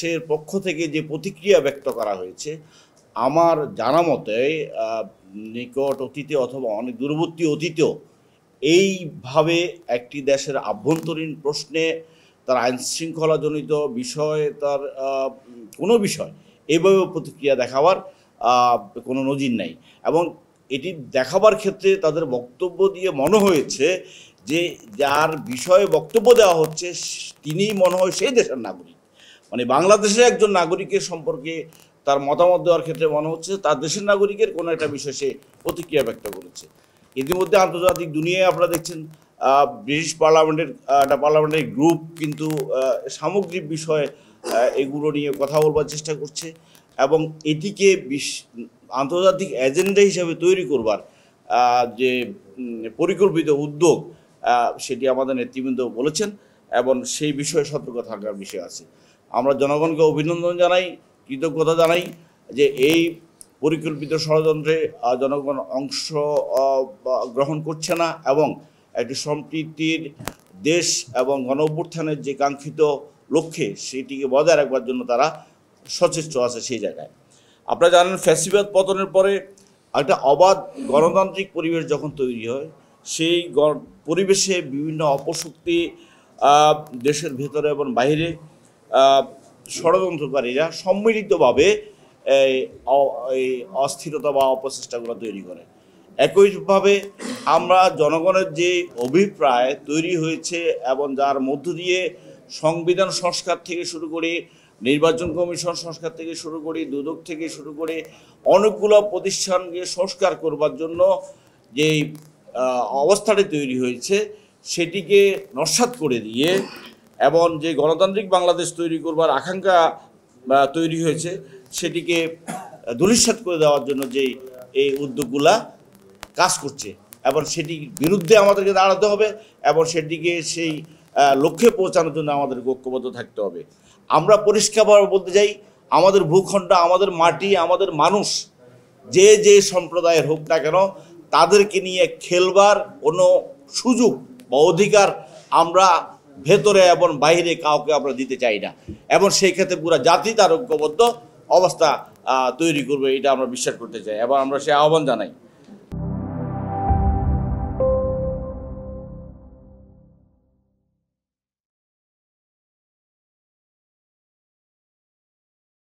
এর পক্ষ থেকে যে প্রতিক্রিয়া ব্যক্ত করা হয়েছে, আমার জানা মতে নিকট অতীতে অথবা অনেক দূরবর্তী অতীতেও এইভাবে একটি দেশের আভ্যন্তরীণ প্রশ্নে তার আইনশৃঙ্খলাজনিত বিষয়, তার কোনো বিষয় এভাবে প্রতিক্রিয়া দেখাবার কোনো নজির নাই। এবং এটি দেখাবার ক্ষেত্রে তাদের বক্তব্য দিয়ে মনে হয়েছে যে যার বিষয়ে বক্তব্য দেওয়া হচ্ছে তিনিই মনে হয় সেই দেশের নাগরিক। মানে বাংলাদেশের একজন নাগরিকের সম্পর্কে তার মতামত দেওয়ার ক্ষেত্রে মনে হচ্ছে তার দেশের নাগরিকের কোনো একটা বিষয়ে সে প্রতিক্রিয়া ব্যক্ত করেছে। ইতিমধ্যে আন্তর্জাতিক দুনিয়ায় আপনারা দেখছেন ব্রিটিশ পার্লামেন্টের একটা পার্লামেন্টারি গ্রুপ কিন্তু সামগ্রিক বিষয়ে এগুলো নিয়ে কথা বলবার চেষ্টা করছে এবং এটিকে আন্তর্জাতিক এজেন্ডা হিসাবে তৈরি করবার যে পরিকল্পিত উদ্যোগ সেটি আমাদের নেতৃবৃন্দ বলেছেন এবং সেই বিষয়ে সতর্ক থাকার বিষয় আছে। আমরা জনগণকে অভিনন্দন জানাই, কৃতজ্ঞতা জানাই যে এই পরিকল্পিত ষড়যন্ত্রে জনগণ অংশ গ্রহণ করছে না এবং একটি সম্প্রীতির দেশ এবং গণ অভ্যুত্থানের যে কাঙ্ক্ষিত লক্ষ্যে সেটিকে বজায় রাখবার জন্য তারা সচেষ্ট আছে সেই জায়গায়। আপনারা জানেন ফ্যাসিবাদ পতনের পরে একটা অবাধ গণতান্ত্রিক পরিবেশ যখন তৈরি হয়, সেই পরিবেশে বিভিন্ন অপশক্তি দেশের ভেতরে এবং বাইরে ষড়যন্ত্রকারীরা সম্মিলিতভাবে এই অস্থিরতা বা অপচেষ্টাগুলো তৈরি করে। একইভাবে আমরা জনগণের যে অভিপ্রায় তৈরি হয়েছে এবং যার মধ্য দিয়ে সংবিধান সংস্কার থেকে শুরু করে নির্বাচন কমিশন সংস্কার থেকে শুরু করে দুদক থেকে শুরু করে অনেকগুলো প্রতিষ্ঠানকে সংস্কার করবার জন্য যেই অবস্থাটি তৈরি হয়েছে সেটিকে নস্যাৎ করে দিয়ে এবং যে গণতান্ত্রিক বাংলাদেশ তৈরি করবার আকাঙ্ক্ষা তৈরি হয়েছে সেটিকে ধূলিসাৎ করে দেওয়ার জন্য যেই এই উদ্যোগগুলা কাজ করছে এবং সেটির বিরুদ্ধে আমাদেরকে দাঁড়াতে হবে এবং সেটিকে সেই লক্ষ্যে পৌঁছানোর জন্য আমাদের ঐক্যবদ্ধ থাকতে হবে। আমরা পরিষ্কারভাবে বলতে চাই, আমাদের ভূখণ্ড, আমাদের মাটি, আমাদের মানুষ যে যে সম্প্রদায়ের হোক না কেন তাদেরকে নিয়ে খেলবার কোনো সুযোগ বা অধিকার আমরা ভেতরে এবং বাইরে কাউকে আমরা দিতে চাই না এবং সেই ক্ষেত্রে পুরো জাতি তার ঐক্যবদ্ধ অবস্থা তৈরি করবে এটা আমরা বিশ্বাস করতে চাই এবং আমরা সে আহ্বান জানাই।